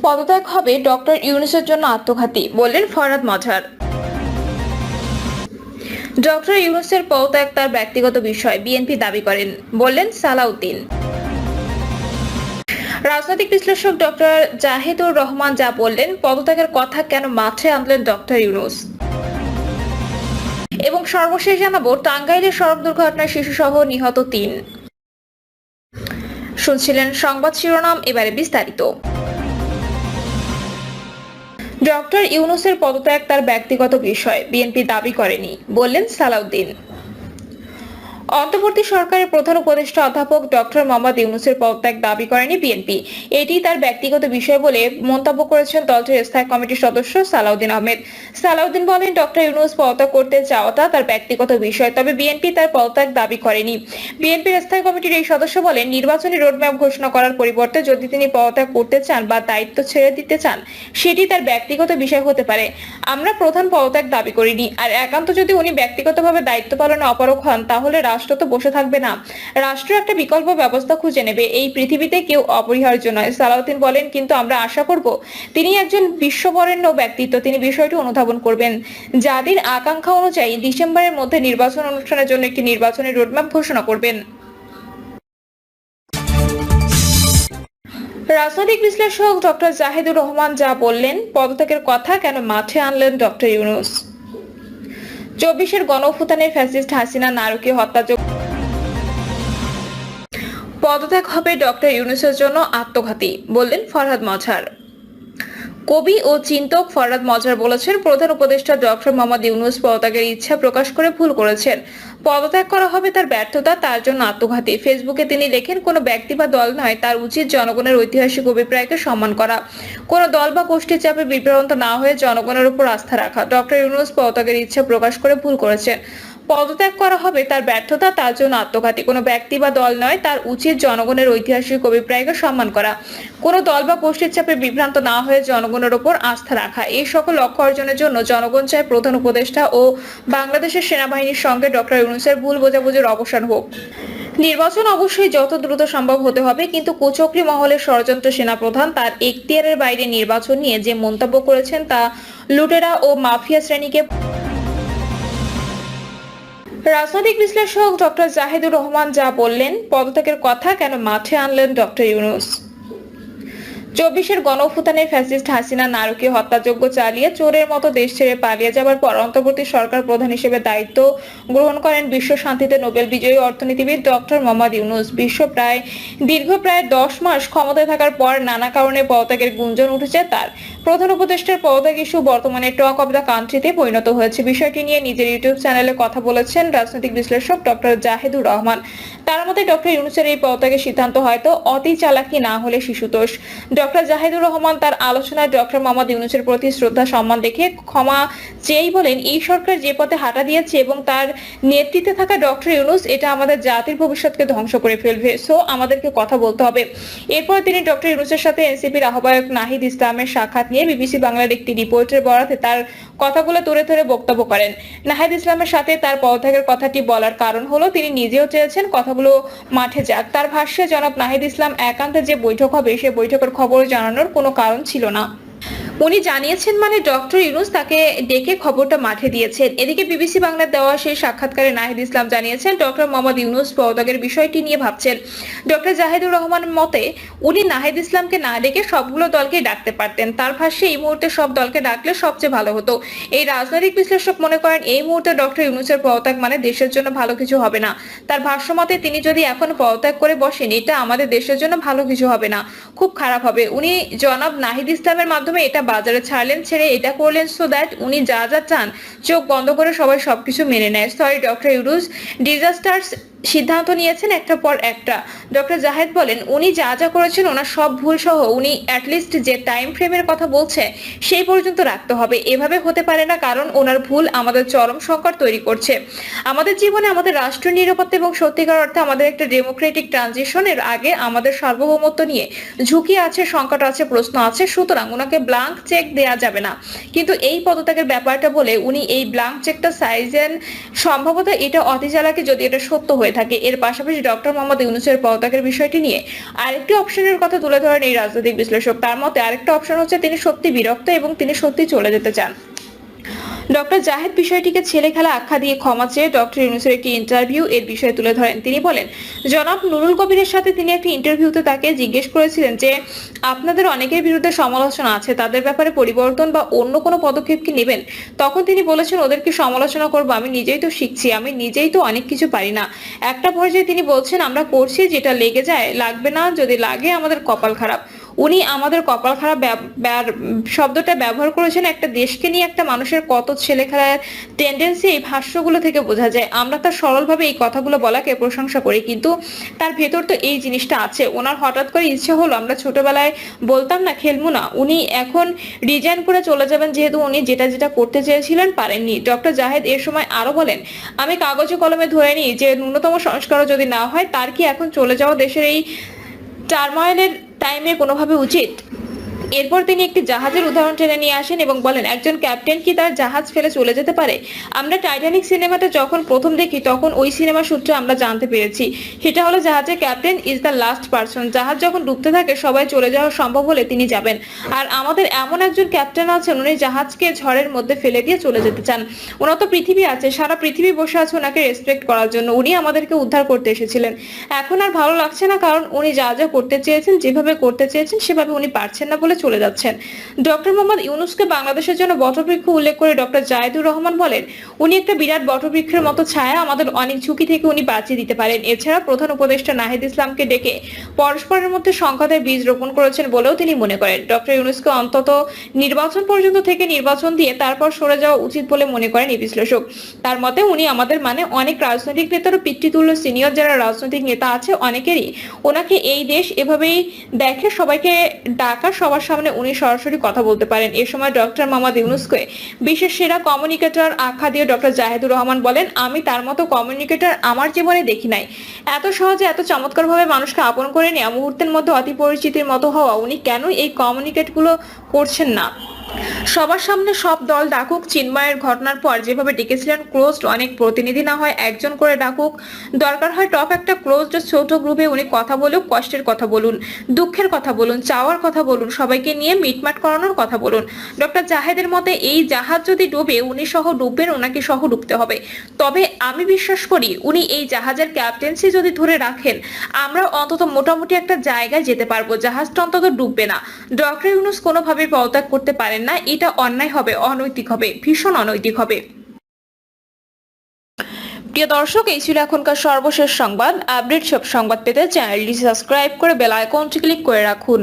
পদত্যাগ হবে ডক্টর ইউনূসের জন্য আত্মঘাতী, বললেন ফরহাদ মজহার। ডক্টর ইউনূসের পদত্যাগ তার ব্যক্তিগত বিষয়, বিএনপি দাবি করেন, বললেন সালাউদ্দিন। রাজনৈতিক বিশ্লেষক ডক্টর জাহিদুর রহমান যা বললেন, পদত্যাগের কথা কেন মাঠে আনলেন ডক্টর ইউনূস। এবং সর্বশেষ জানাবো, টাঙ্গাইলের সড়ক দুর্ঘটনায় শিশুসহ নিহত ৩। শুনছিলেন সংবাদ শিরোনাম, এবারে বিস্তারিত। ডক্টর ইউনূসের পদত্যাগ তার ব্যক্তিগত বিষয়, বিএনপি দাবি করেনি, বললেন সালাউদ্দিন। অন্তর্বর্তী সরকারের প্রধান উপদেষ্টা অধ্যাপক ডক্টর মোহাম্মদ ইউনূসের পদত্যাগ দাবি করেনি বিএনপি। এটি তার ব্যক্তিগত বিষয় বলে মন্তব্য করেছেন দলটির স্থায়ী কমিটির সদস্য সালাউদ্দিন আহমেদ। সালাউদ্দিন বলেন, ডক্টর ইউনূস পদত্যাগ করতে চাওয়াটা তার ব্যক্তিগত বিষয়, তবে বিএনপি তার পদত্যাগ দাবি করেনি। বিএনপির স্থায়ী কমিটির এই সদস্য বলেন, নির্বাচনী রোডম্যাপ ঘোষণা করার পরিবর্তে যদি তিনি পদত্যাগ করতে চান বা দায়িত্ব ছেড়ে দিতে চান, সেটি তার ব্যক্তিগত বিষয় হতে পারে। আমরা প্রধান পদত্যাগ দাবি করিনি। আর একান্ত যদি উনি ব্যক্তিগতভাবে দায়িত্ব পালনে অপারগ হন, তাহলে রাষ্ট্র তো বসে থাকবে না, রাষ্ট্র একটা বিকল্প ব্যবস্থা খুঁজে নেবে। এই পৃথিবীতে কেউ অপরিহার্য নয়। সালাউদ্দিন বলেন, কিন্তু আমরা আশা করব তিনি একজন বিশ্ববরেণ্য ব্যক্তিত্ব, তিনি বিষয়টি অনুধাবন করবেন। যাদের আকাঙ্ক্ষা অনুযায়ী ডিসেম্বরের মধ্যে নির্বাচন অনুষ্ঠানের জন্য একটি নির্বাচনী রোডম্যাপ ঘোষণা করবেন। রাজনৈতিক বিশ্লেষক ডক্টর জাহিদুর রহমান যা বললেন, পদত্যাগের কথা কেন মাঠে আনলেন ডক্টর ইউনূস। 24-এর গণঅভ্যুত্থানে ফ্যাসিস্ট হাসিনা নারকীয় হত্যাযোগ্য পদত্যাগ হবে ডক্টর ইউনূসের জন্য আত্মঘাতী, বললেন ফরহাদ মজহার। কবি ও চিন্তক ফরহাদ মজহার বলেছেন, প্রধান উপদেষ্টা ডক্টর মোহাম্মদ ইউনূস পদত্যাগের ইচ্ছা প্রকাশ করে ভুল করেছেন। পদত্যাগ করা হবে তার ব্যর্থতা, তার জন্য আত্মঘাতী। ফেসবুকে তিনি লেখেন, কোনো ব্যক্তি বা দল নয়, তার উচিত জনগণের ঐতিহাসিক অভিপ্রায়কে সম্মান করা, কোনো দল বা গোষ্ঠীর চাপে বিভ্রান্ত না হয়ে জনগণের উপর আস্থা রাখা। ডক্টর ইউনূস পদত্যাগের ইচ্ছা প্রকাশ করে ভুল করেছেন। পদত্যাগ করা হবে তার ব্যর্থতা, তার জন্য আত্মঘাতী। কোনো ব্যক্তি বা দল নয়, তার উচিত জনগণের ঐতিহাসিক অভিপ্রায়কে সম্মান করা, কোনো দল বা গোষ্ঠীর চাপে বিভ্রান্ত না হয়ে জনগণের উপর আস্থা রাখা। এই সকল লক্ষ্য অর্জনের জন্য জনগণ চায় প্রধান উপদেষ্টা ও বাংলাদেশের সেনাবাহিনীর সঙ্গে ডক্টর ইউনূসের ভুল বোঝাবুঝির অবসান হোক। নির্বাচন অবশ্যই যত দ্রুত সম্ভব হতে হবে, কিন্তু কুচক্রী মহলের ষড়যন্ত্র সেনাপ্রধান তার এখতিয়ারের বাইরে নির্বাচন নিয়ে যে মন্তব্য করেছেন, তা লুটেরা ও মাফিয়া শ্রেণীকে। রাজনৈতিক বিশ্লেষক ডক্টর জাহিদুর রহমান যা বললেন, পদত্যাগের কথা কেন মাঠে আনলেন ডক্টর ইউনূস। 24-এর গণঅভ্যুত্থানে ফ্যাসিস্ট হাসিনা নারকীয় হত্যাযজ্ঞ চালিয়ে চোরের মতো দেশ ছেড়ে পালিয়ে যাবার পর অন্তর্বর্তী সরকার প্রধান হিসেবে দায়িত্ব গ্রহণ করেন বিশ্ব শান্তিতে নোবেল বিজয়ী অর্থনীতিবিদ ডক্টর মোহাম্মদ ইউনূস। দীর্ঘ প্রায় 10 মাস ক্ষমতায় থাকার পর নানা কারণে পদত্যাগের গুঞ্জন উঠেছে তার। প্রধান উপদেষ্টার পদত্যাগ ইস্যু বর্তমানে টক অব দ্য কান্ট্রিতে পরিণত হয়েছে। বিষয়টি নিয়ে নিজের ইউটিউব চ্যানেলে কথা বলেছেন রাজনৈতিক বিশ্লেষক ডক্টর জাহিদুর রহমান। তার মতে, ডক্টর ইউনূসের এই পদত্যাগের সিদ্ধান্ত হয়তো অতি চালাকি, না হলে শিশুতোষ। ডক্টর জাহিদুর রহমান তার আলোচনায় ডক্টর মোহাম্মদ ইউনূসের প্রতি শ্রদ্ধা সম্মান দেখে ক্ষমা চেয়েই বলেন, এই সরকার যে পথে হাঁটা দিয়েছে এবং তার নেতৃত্বে থাকা ডক্টর ইউনূস, এটা আমাদের জাতির ভবিষ্যৎকে ধ্বংস করে ফেলবে। সো আমাদেরকে কথা বলতে হবে। এরপর তিনি ডক্টর ইউনূসের সাথে এনসিপির আহ্বায়ক নাহিদ ইসলামের সাক্ষাৎ নিয়ে বিবিসি বাংলার একটি রিপোর্টের বরাতে তার কথাগুলো তুলে ধরে বক্তব্য করেন। নাহিদ ইসলামের সাথে তার পদত্যাগের কথাটি বলার কারণ হলো, তিনি নিজেও চেয়েছেন কথাগুলো মাঠে যাক। তার ভাষ্যে জনাব নাহিদ ইসলাম একান্তে যে বৈঠক হবে, সে বৈঠকের খবর জানানোর কোনো কারণ ছিল না। উনি জানিয়েছেন, মানে ডক্টর ইউনূস তাকে ডেকে খবরটা মাঠে দিয়েছেন। এদিকে বিবিসি বাংলার দেওয়া সেই সাক্ষাৎকারে নাহিদ ইসলাম জানিয়েছেন, ডক্টর মোহাম্মদ ইউনূস পদত্যাগের বিষয়টি নিয়ে ভাবছেন। ডক্টর জাহিদুর রহমানের মতে, উনি নাহিদ ইসলামকে না ডেকে সবগুলো দলকে ডাকতে পারতেন। তার ভাষ্যে এই মুহূর্তে সব দলকে ডাকলে সবচেয়ে ভালো হতো। এই রাজনৈতিক বিশ্লেষক মনে করেন, এই মুহূর্তে ডক্টর ইউনূসের পদত্যাগ মানে দেশের জন্য ভালো কিছু হবে না। তার ভাষ্য মতে, তিনি যদি এখন পদত্যাগ করে বসেন, এটা আমাদের দেশের জন্য ভালো কিছু হবে না, খুব খারাপ হবে। উনি জনাব নাহিদ ইসলামের মাধ্যমে এটা বাজারে ছাড়লেন, ছেড়ে এটা করলেন সো দ্যাট উনি যা যা চান চোখ বন্ধ করে সবাই সবকিছু মেনে নেয়। সরি, ডক্টর ইউনূস ডিজাস্টার্স সিদ্ধান্ত নিয়েছেন একটার পর একটা। ডক্টর জাহিদ বলেন, উনি যা যা করেছেন ওনার সব ভুল সহ উনি অ্যাটলিস্ট যে টাইম ফ্রেমের কথা বলছে সেই পর্যন্ত রাখতে হবে। এভাবে হতে পারে না, কারণ ওনার ভুল আমাদের চরম সংকট তৈরি করছে আমাদের জীবনে, আমাদের রাষ্ট্রীয় নিরাপত্তা এবং সত্যিকার অর্থে আমাদের একটা ডেমোক্রেটিক ট্রানজিশনের আগে আমাদের সার্বভৌমত্ব নিয়ে ঝুঁকি আছে, সংকট আছে, প্রশ্ন আছে। সুতরাং ওনাকে ব্লাঙ্ক চেক দেয়া যাবে না। কিন্তু এই পদত্যাগের ব্যাপারটা বলে উনি এই ব্লাঙ্ক চেকটা সাইজেন, সম্ভবত এটা অতি চালাকি যদি এটা সত্য হয়ে হয়ে থাকে। এর পাশাপাশি ডক্টর মোহাম্মদ ইউনূসের পদত্যাগের বিষয়টি নিয়ে আরেকটি অপশনের কথা তুলে ধরেন এই রাজনৈতিক বিশ্লেষক। তার মতে আরেকটা অপশন হচ্ছে তিনি সত্যি বিরক্ত এবং তিনি সত্যি চলে যেতে চান। ডক্টর জাহেদ বিষয়টিকে ছেলে খেলা আখ্যা দিয়ে ক্ষমা চেয়ে ডক্টর ইউনূসের একটি ইন্টারভিউ এর বিষয়ে তুলে ধরেন। তিনি বলেন, জনাব নুরুল কবিরের সাথে তিনি একটি ইন্টারভিউতে তাকে জিজ্ঞেস করেছিলেন যে আপনাদের অনেকের বিরুদ্ধে সমালোচনা আছে, তাদের ব্যাপারে পরিবর্তন বা অন্য কোনো পদক্ষেপ কি নেবেন? তখন তিনি বলেছেন, ওদেরকে সমালোচনা করবো, আমি নিজেই তো শিখছি, আমি নিজেই তো অনেক কিছু পারি না। একটা পর্যায়ে তিনি বলছেন, আমরা করছি, যেটা লেগে যায় লাগবে না, যদি লাগে আমাদের কপাল খারাপ। উনি আমাদের কপাল খারাপ শব্দটা ব্যবহার করেছেন একটা দেশকে নিয়ে একটা মানুষের কত ছেলে খেলার টেন্ডেন্সি এই ভাষ্যগুলো থেকে বোঝা যায়। আমরা তার সরলভাবে এই কথাগুলো বলাকে প্রশংসা করি, কিন্তু তার ভেতর তো এই জিনিসটা আছে। ওনার হঠাৎ করে ইচ্ছে হলো, আমরা ছোটবেলায় বলতাম না খেলবো না, উনি এখন রিজাইন করে চলে যাবেন, যেহেতু উনি যেটা যেটা করতে চেয়েছিলেন পারেননি। ডক্টর জাহেদ এর সময় আরো বলেন, আমি কাগজে কলমে ধরে নিই যে ন্যূনতম সংস্কারও যদি না হয়, তার কি এখন চলে যাওয়া দেশের এই টার্ময়েলের টাইমে কোনোভাবে উচিত? এরপর তিনি একটি জাহাজের উদাহরণ টেনে নিয়ে আসেন এবং বলেন, একজন ক্যাপ্টেন কি তার জাহাজ ফেলে চলে যেতে পারে? আমরা টাইটানিক সিনেমাটা যখন প্রথম দেখি তখন ওই সিনেমা সূত্রে আমরা জানতে পেরেছি, সেটা হলো জাহাজের captain is the last person. জাহাজ যখন ডুবতে থাকে সবাই চলে যাওয়া সম্ভব হলে তিনি যাবেন। আর আমাদের এমন একজন ক্যাপ্টেন আছেন, উনি জাহাজকে ঝড়ের মধ্যে ফেলে দিয়ে চলে যেতে চান। ওনার তো পৃথিবী আছে, সারা পৃথিবী বসে আছে ওনাকে রেসপেক্ট করার জন্য। উনি আমাদেরকে উদ্ধার করতে এসেছিলেন। এখন আর ভালো লাগছে না, কারণ উনি যা যা করতে চেয়েছেন, যেভাবে করতে চেয়েছেন সেভাবে উনি পারছেন না বলে চলে যাচ্ছেন। ডক্টর মোহাম্মদ ইউনূসকে বাংলাদেশের জন্য বটবৃক্ষ উল্লেখ করে ডক্টর জাহিদুর রহমান বলেন, উনি একটা বিরাট বটবৃক্ষের মতো ছায়া, আমাদের অনেক ঝুঁকি থেকে উনি বাঁচিয়ে দিতে পারেন। এছাড়া প্রধান উপদেষ্টা নাহিদ ইসলামকে ডেকে পরস্পরের মধ্যে সংঘাতের বীজ রোপণ করেছেন বলেও তিনি মনে করেন। ডক্টর ইউনূসকে অন্তত নির্বাচন পর্যন্ত থেকে নির্বাচন দিয়ে তারপর সরে যাওয়া উচিত বলে মনে করেন এই বিশ্লেষক। তার মতে উনি আমাদের মানে অনেক রাজনৈতিক নেতারও পিতৃতুল্য সিনিয়র যারা রাজনৈতিক নেতা আছে অনেকেরই ওনাকে এই দেশ এভাবেই দেখে, সবাইকে ডাকা, সবার সামনে উনি সরাসরি কথা বলতে পারেন। এ সময় ডক্টর মোহাম্মদ ইউনূসকে বিশেষ সেরা কমিউনিকেটর আখ্যা দিয়ে ডক্টর জাহিদুর রহমান বলেন, আমি তার মতো কমিউনিকেটর আমার জীবনে দেখি নাই। এত সহজে এত চমৎকার ভাবে মানুষকে আপন করে নেওয়া, মুহূর্তের মধ্যে অতি পরিচিতির মতো হওয়া, উনি কেন এই কমিউনিকেট গুলো করছেন না? সবার সামনে সব দল ডাকুক, চিন্ময়ের ঘটনার পর যেভাবে ডেকেছিলেন ক্লোজড অনেক প্রতিনিধি না হয় একজন করে ডাকুক, দরকার হয় টপ একটা ক্লোজড ছোট গ্রুপে উনি কথা বলুক, কষ্টের কথা বলুন, দুঃখের কথা বলুন, চাওয়ার কথা বলুন, সবাইকে নিয়ে মিটমাট করানোর কথা বলুন। ডক্টর জাহেদের মতে এই জাহাজ যদি ডুবে উনি সহ ডুববেন, ওনাকে সহ ডুবতে হবে। তবে আমি বিশ্বাস করি উনি এই জাহাজের ক্যাপ্টেন্সি যদি ধরে রাখেন, আমরা অন্তত মোটামুটি একটা জায়গায় যেতে পারবো, জাহাজটা অন্তত ডুববে না। ডক্টর ইউনূস কোনোভাবে পদত্যাগ করতে পারেন না, এটা অন্যায় হবে, অনৈতিক হবে, ভীষণ অনৈতিক হবে। প্রিয় দর্শক, এই ছিল এখনকার সর্বশেষ সংবাদ। আপডেট সব সংবাদ পেতে চ্যানেলটি সাবস্ক্রাইব করে বেল আইকনটি ক্লিক করে রাখুন।